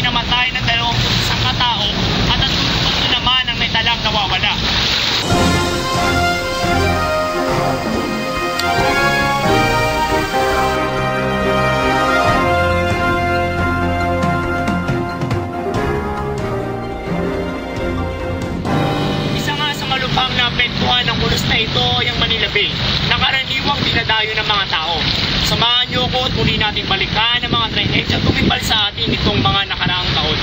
namatay ng 21 katao at ang 34 naman ang may talang nawawala. Isa nga sa malubhang na apektuhan ng kulos na ito ay ang Manila Bay, na karaniwang dinadayo ng mga tao. Samahan niyo ko at muli natin balikan ang mga drainage at tumipal sa atin itong mga nakaraang taon.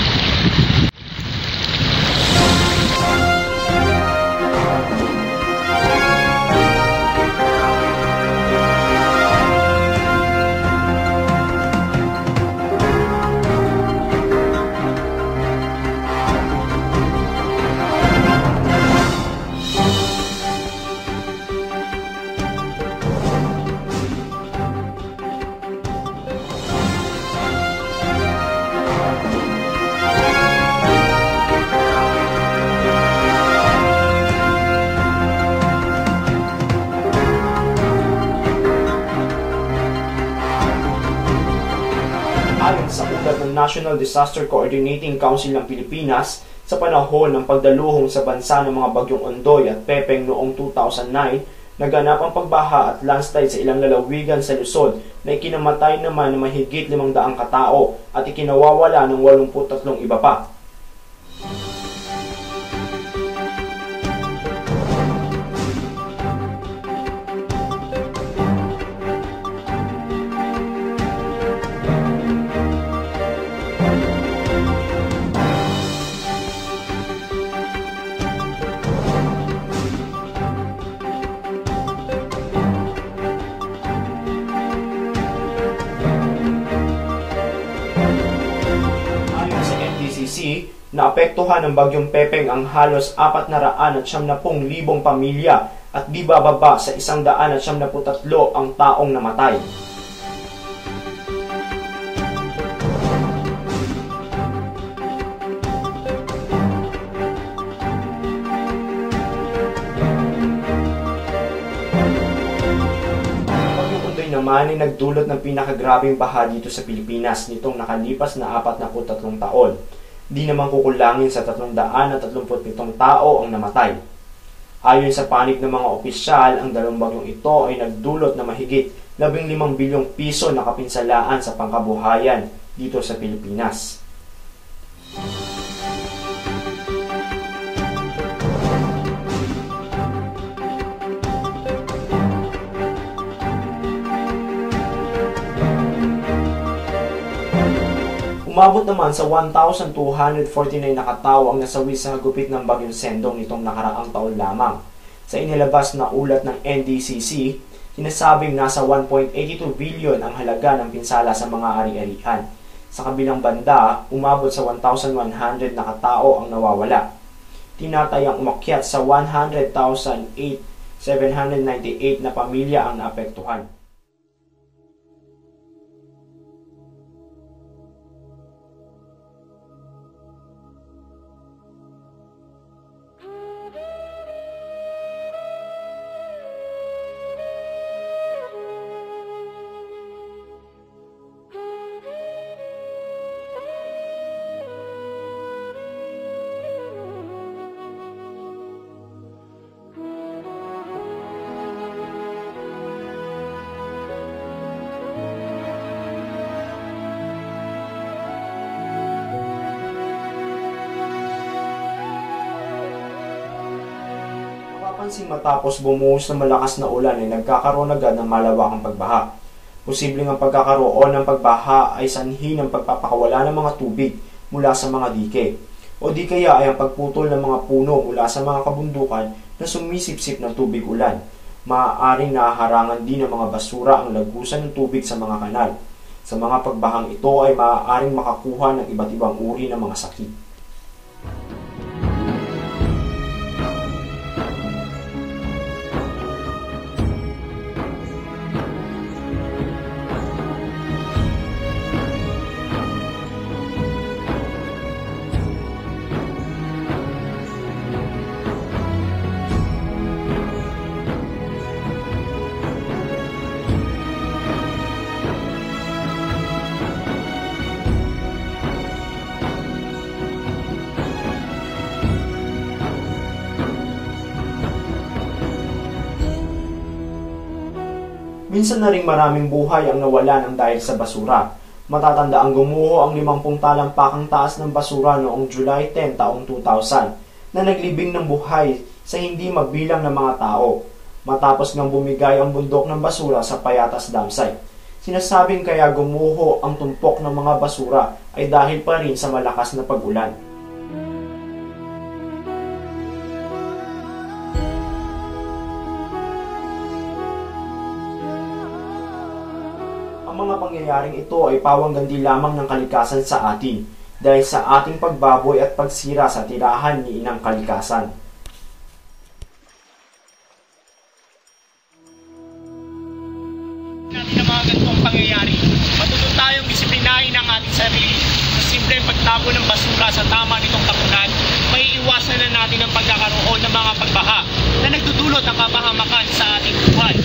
Ayon sa ulat ng National Disaster Coordinating Council ng Pilipinas, sa panahon ng pagdaluhong sa bansa ng mga bagyong Ondoy at Pepeng noong 2009, naganap ang pagbaha at landslide sa ilang lalawigan sa Luzon na ikinamatay naman ng mahigit 500 katao at ikinawawala ng 83 iba pa. Naapektuhan ng bagyong Pepeng ang halos 470,000 pamilya at di bababa sa 173 ang taong namatay. Bagyong Ondoy naman ay nagdulot ng pinakagrabeng baha dito sa Pilipinas nitong nakalipas na 43 taon. Di naman kukulangin sa 337 tao ang namatay. Ayon sa panig ng mga opisyal, ang dalawang bagyong ito ay nagdulot na mahigit 15 bilyong piso na kapinsalaan sa pangkabuhayan dito sa Pilipinas. Umabot naman sa 1,249 na katao ang nasawi sa hagupit ng bagyong Sendong nitong nakaraang taon lamang. Sa inilabas na ulat ng NDCC, sinasabing nasa 1.82 billion ang halaga ng pinsala sa mga ari-arian. Sa kabilang banda, umabot sa 1,100 na katao ang nawawala. Tinatayang umakyat sa 100,798 na pamilya ang naapektuhan. Napapansin matapos bumuhos na malakas na ulan ay nagkakaroon agad ng malawakang pagbaha. Posibleng ang pagkakaroon ng pagbaha ay sanhi ng pagpapakawala ng mga tubig mula sa mga dike, o di kaya ay ang pagputol ng mga puno mula sa mga kabundukan na sumisipsip ng tubig ulan. Maaaring nahaharangan din ng mga basura ang lagusan ng tubig sa mga kanal. Sa mga pagbahang ito ay maaaring makakuha ng iba't ibang uri ng mga sakit. Minsan na ring maraming buhay ang nawala ng dahil sa basura. Matatanda ang gumuho ang 50 talampakang taas ng basura noong July 10 taong 2000 na naglibing ng buhay sa hindi magbilang ng mga tao matapos ngang bumigay ang bundok ng basura sa Payatas Dam Site. Sinasabing kaya gumuho ang tumpok ng mga basura ay dahil pa rin sa malakas na pag-ulan. Ang mga pangyayaring ito ay pawang-gandi lamang ng kalikasan sa atin dahil sa ating pagbaboy at pagsira sa tirahan ni Inang Kalikasan. Natin ang mga ganitong pangyayari, matuto tayong disiplinahin ang ating sarili sa simpleng pagtago ng basura sa tama nitong tapunan. May iwasan na natin ang pagkakaroon ng mga pagbaha na nagdudulot ng kapahamakan sa ating buhay.